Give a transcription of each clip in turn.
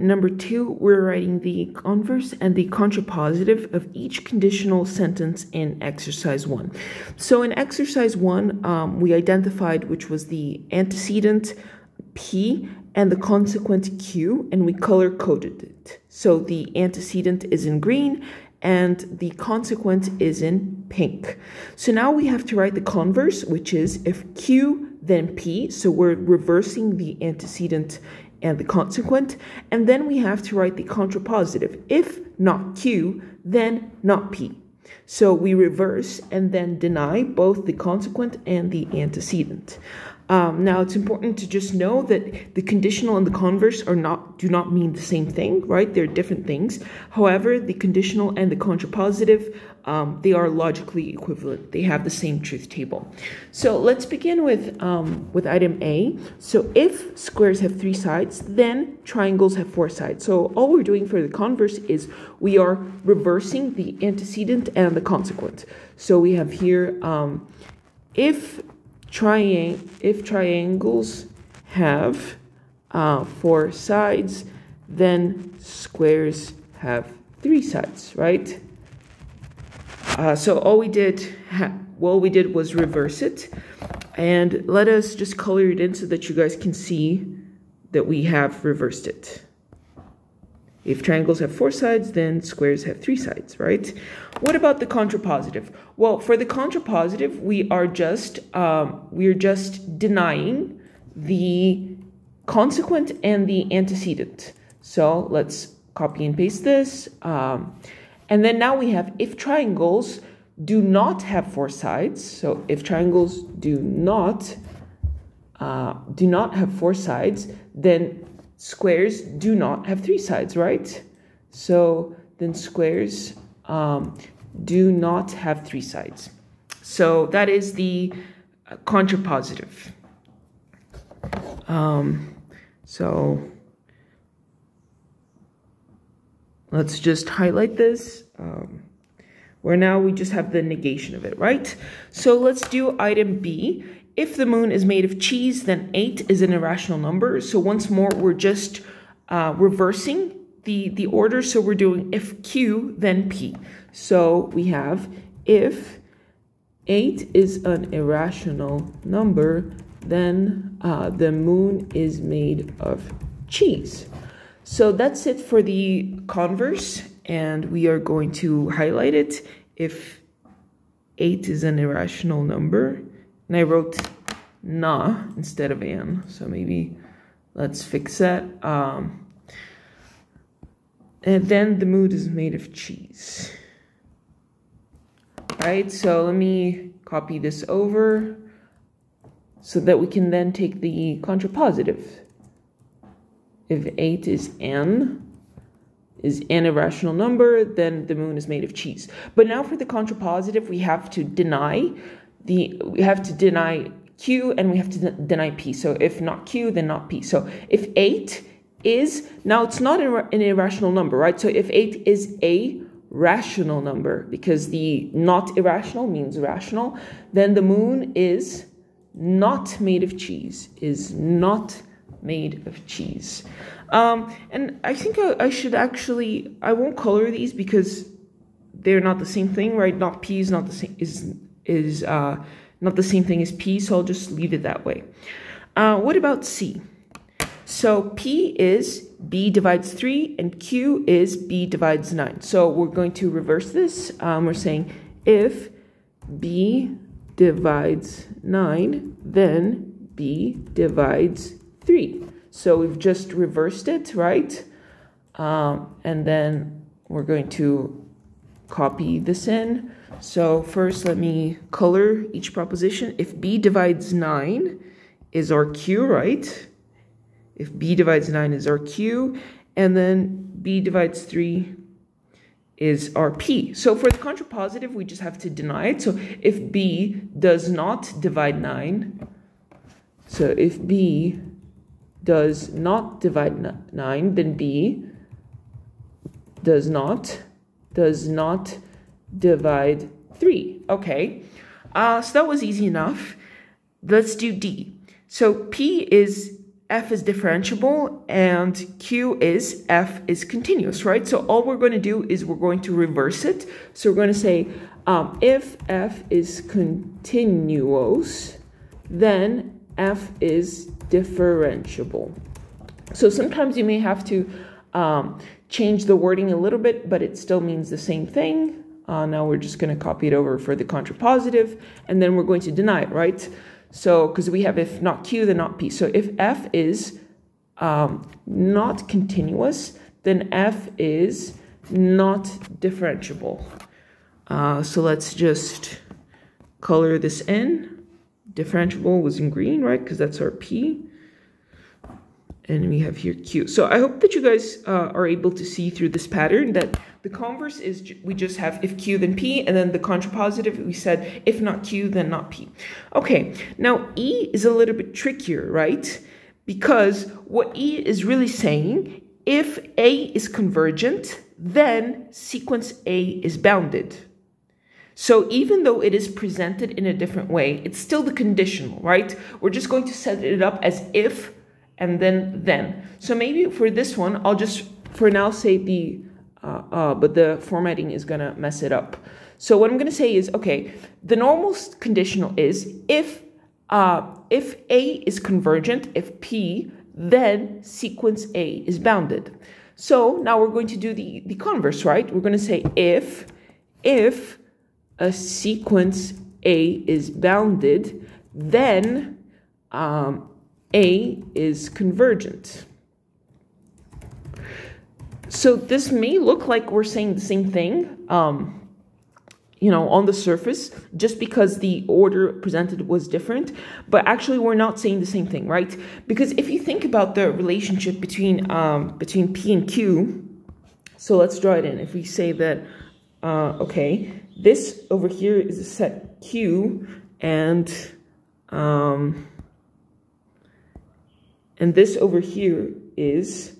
number 2, we're writing the converse and the contrapositive of each conditional sentence in exercise 1. So in exercise 1, we identified which was the antecedent P and the consequent Q, and we color-coded it. So the antecedent is in green and the consequent is in pink. So now we have to write the converse, which is if Q, then P. So we're reversing the antecedent and the consequent. And then we have to write the contrapositive. If not Q, then not P. So we reverse and then deny both the consequent and the antecedent. Now, it's important to just know that the conditional and the converse do not mean the same thing, right? They're different things. However, the conditional and the contrapositive, they are logically equivalent. They have the same truth table. So let's begin with item A. So if squares have 3 sides, then triangles have 4 sides. So all we're doing for the converse is we are reversing the antecedent and the consequent. So we have here, if triangles have 4 sides, then squares have 3 sides, right? So all we did was reverse it, and let us just color it in so that you guys can see that we have reversed it. If triangles have 4 sides, then squares have 3 sides, right? What about the contrapositive? Well, for the contrapositive, we are just denying the consequent and the antecedent. So let's copy and paste this. And then now we have if triangles do not have 4 sides. So if triangles do not have 4 sides, then squares do not have 3 sides, right? So then squares do not have 3 sides. So that is the contrapositive. So let's just highlight this. Where now we just have the negation of it, right? So let's do item B. If the moon is made of cheese, then 8 is an irrational number. So once more, we're just reversing the order. So we're doing if Q, then P. So we have if 8 is an irrational number, then the moon is made of cheese. So that's it for the converse, and we are going to highlight it. If 8 is an irrational number, and I wrote na instead of an, so maybe let's fix that. And then the moon is made of cheese. Right, so let me copy this over so that we can then take the contrapositive. If 8 is an irrational number, then the moon is made of cheese. But now for the contrapositive, we have to deny Q and we have to deny P. So if not Q, then not P. So if 8 is, now it's not an irrational number, right? So if 8 is a rational number, because the not irrational means rational, then the moon is not made of cheese, is not made of cheese. And I think I should actually, I won't color these because they're not the same thing, right? Not P is not the same, is not the same thing as P, so I'll just leave it that way. What about C? So P is B divides 3 and Q is B divides 9. So we're going to reverse this. We're saying if B divides 9, then B divides 3. So we've just reversed it, right? And then we're going to copy this in. So first, let me color each proposition. If B divides 9 is our Q, right? If B divides 9 is our Q, and then B divides 3 is our P. So for the contrapositive, we just have to deny it. So if B does not divide 9, so if B does not divide 9, then B does not divide 3. Okay, so that was easy enough. Let's do D. So P is f is differentiable and q is f is continuous, right? So all we're going to do is we're going to reverse it. So we're going to say if f is continuous, then f is differentiable. So sometimes you may have to change the wording a little bit, but it still means the same thing. Now we're just going to copy it over for the contrapositive, and then we're going to deny it, right? So, because we have if not q, then not p. So if f is not continuous, then f is not differentiable. So let's just color this in. Differentiable was in green, right? Because that's our p. And we have here q. So I hope that you guys are able to see through this pattern that the converse is we just have if q then p, and then the contrapositive we said if not q then not p. Okay, now E is a little bit trickier, right? Because what E is really saying, if A is convergent, then sequence A is bounded. So even though it is presented in a different way, it's still the conditional, right? We're just going to set it up as if and then. So maybe for this one, I'll just for now say the but the formatting is gonna mess it up. So what I'm gonna say is, okay, the normal conditional is if A is convergent, if P, then sequence A is bounded. So now we're going to do the converse, right? We're gonna say if a sequence A is bounded, then A is convergent. So this may look like we're saying the same thing, you know, on the surface, just because the order presented was different, but actually we're not saying the same thing, right? Because if you think about the relationship between P and Q, so let's draw it in. If we say that, okay, this over here is a set Q, and this over here is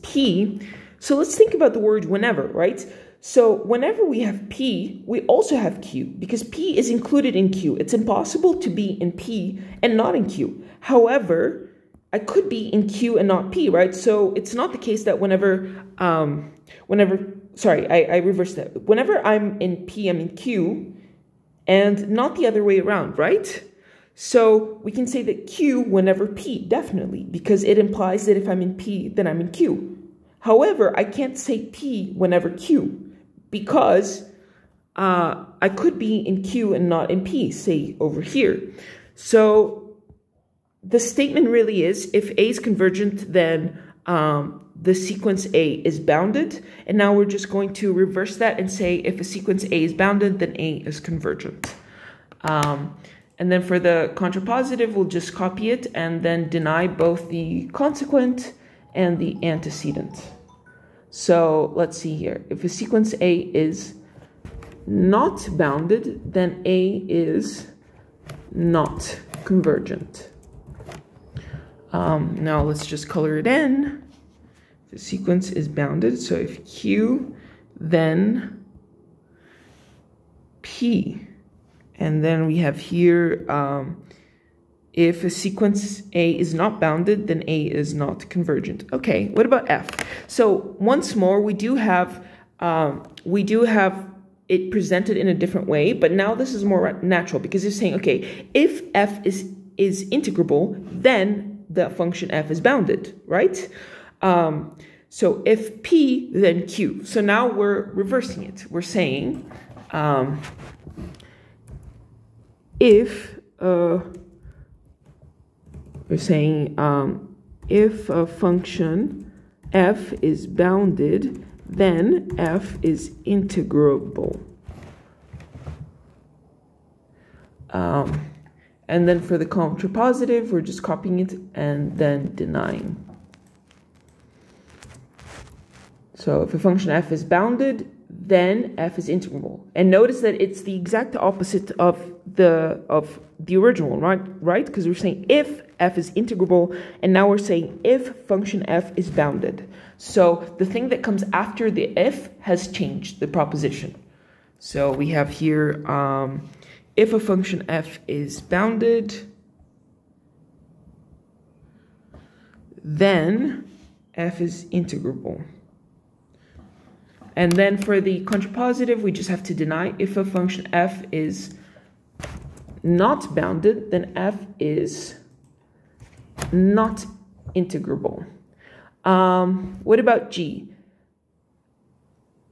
P. So let's think about the word whenever, right? So whenever we have P, we also have Q, because P is included in Q. It's impossible to be in P and not in Q. However, I could be in Q and not P, right? So it's not the case that I reversed that. Whenever I'm in P, I'm in Q, and not the other way around, right? So we can say that Q whenever P, definitely, because it implies that if I'm in P, then I'm in Q. However, I can't say P whenever Q, because I could be in Q and not in P, say over here. So the statement really is, if A is convergent, then the sequence A is bounded. And now we're just going to reverse that and say, if a sequence A is bounded, then A is convergent. And then for the contrapositive, we'll just copy it and then deny both the consequent and the antecedent. So let's see here. If a sequence A is not bounded, then A is not convergent. Now let's just color it in. The sequence is bounded, so if Q, then P. And then we have here, if a sequence A is not bounded, then A is not convergent. Okay, what about F? So once more, we do have it presented in a different way, but now this is more natural, because it's saying, okay, if F is integrable, then the function F is bounded, right? So if P, then Q. So now we're reversing it. We're saying if a function F is bounded, then F is integrable. And then for the contrapositive, we're just copying it and then denying. So if a function F is bounded, then F is integrable. And notice that it's the exact opposite of the original one, right? Because we're saying if F is integrable, and now we're saying if function F is bounded. So the thing that comes after the if has changed the proposition. So we have here, if a function F is bounded, then f is integrable. And then for the contrapositive, we just have to deny if a function f is not bounded, then f is not integrable. What about g?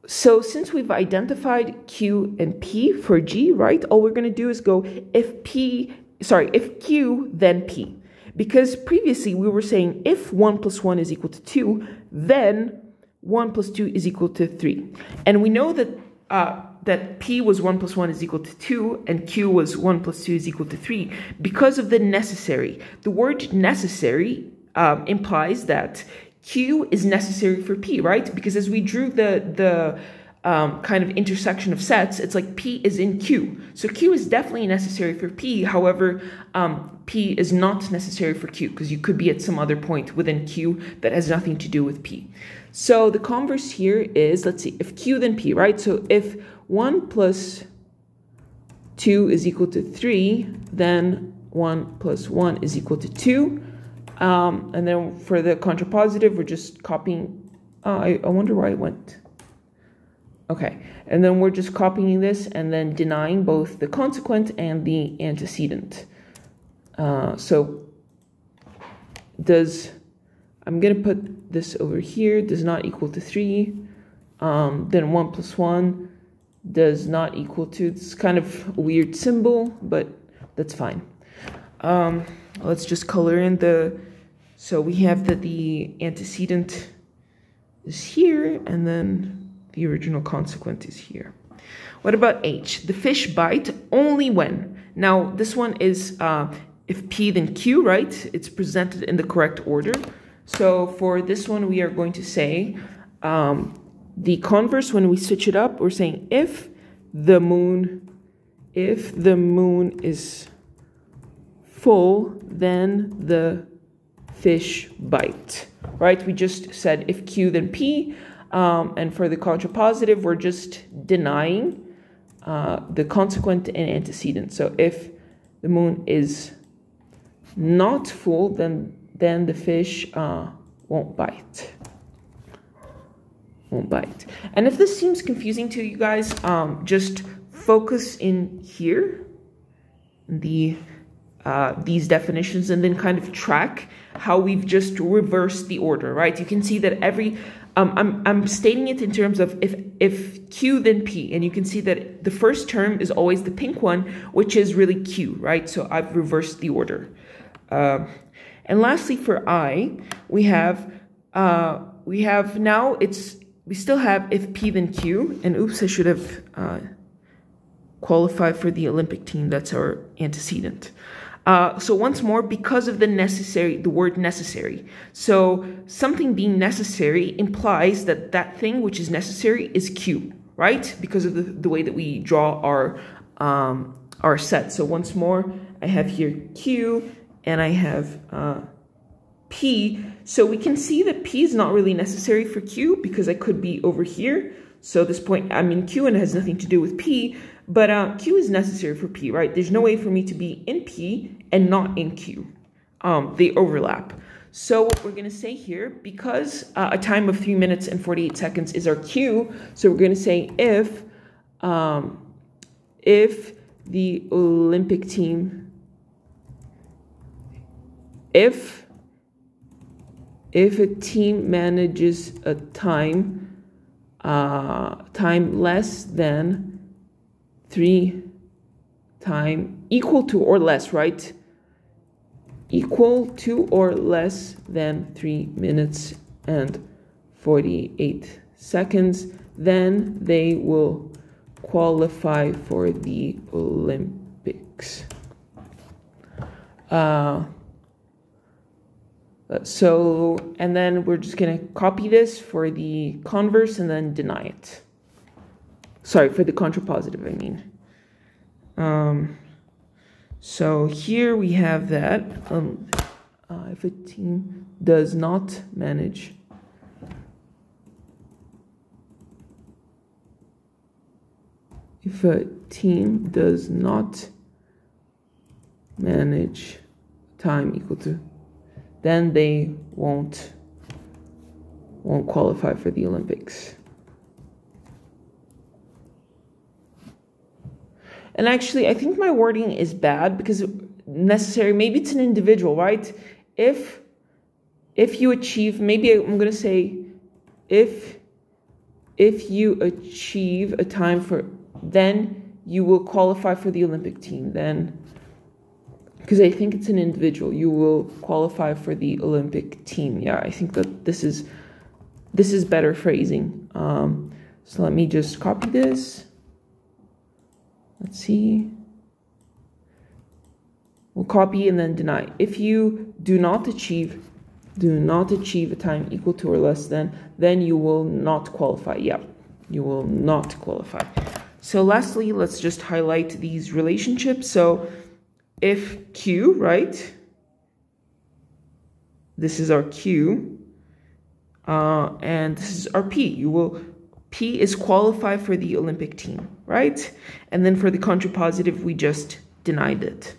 So since we've identified q and p for g, right, all we're going to do is go if q, then p. Because previously we were saying if 1 plus 1 is equal to 2, then 1 plus 2 is equal to 3. And we know that that p was 1 plus 1 is equal to 2 and q was 1 plus 2 is equal to 3 because of the necessary. The word necessary implies that q is necessary for p, right? Because as we drew the kind of intersection of sets, it's like p is in q. So q is definitely necessary for p. However, p is not necessary for q because you could be at some other point within q that has nothing to do with p. So the converse here is, let's see, if q then p, right? So if 1 plus 2 is equal to 3, then 1 plus 1 is equal to 2. And then for the contrapositive, we're just copying. I wonder why it went. Okay, and then we're just copying this and then denying both the consequent and the antecedent. So I'm going to put this over here, does not equal to 3. Then 1 plus 1 does not equal to, it's kind of a weird symbol, but that's fine. Let's just color in so we have that the antecedent is here, and then the original consequent is here. What about H? The fish bite only when. Now, this one is if P then Q, right? It's presented in the correct order. So for this one, we are going to say the converse, when we switch it up, we're saying if the moon is full, then the fish bite, right? We just said if Q then P, and for the contrapositive, we're just denying the consequent and antecedent. So if the moon is not full, then the fish won't bite. And if this seems confusing to you guys, just focus in here, these definitions, and then kind of track how we've just reversed the order, right? You can see that I'm stating it in terms of if Q then P, and you can see that the first term is always the pink one, which is really Q, right? So I've reversed the order. And lastly, for I, we still have if P then Q, and oops, I should have qualified for the Olympic team. That's our antecedent. So once more, because of the word necessary. So something being necessary implies that that thing which is necessary is Q, right? Because of the way that we draw our set. So once more, I have here Q and I have P. So we can see that P is not really necessary for Q because I could be over here. So at this point, I'm in Q and it has nothing to do with P. But Q is necessary for P, right? There's no way for me to be in P and not in Q. They overlap. So what we're going to say here, because a time of 3 minutes and 48 seconds is our Q, so we're going to say if the Olympic team, if a team manages a time less than 3 time equal to or less, right? Equal to or less than 3 minutes and 48 seconds, then they will qualify for the Olympics. And then we're just going to copy this for the converse and then deny it. Sorry, for the contrapositive, I mean. So here we have that if a team does not manage time equal to, then they won't qualify for the Olympics. And actually, I think my wording is bad because necessary, maybe it's an individual, right? If you achieve, maybe I'm going to say, if you achieve a time for, then you will qualify for the Olympic team. Then, because I think it's an individual, you will qualify for the Olympic team. Yeah, I think that this is better phrasing. So let me just copy this. Let's see. We'll copy and then deny. If you do not achieve a time equal to or less than, then you will not qualify. Yeah, you will not qualify. So lastly, let's just highlight these relationships. So if Q, right? This is our Q, and this is our P. P is qualified for the Olympic team, right? And then for the contrapositive, we just denied it.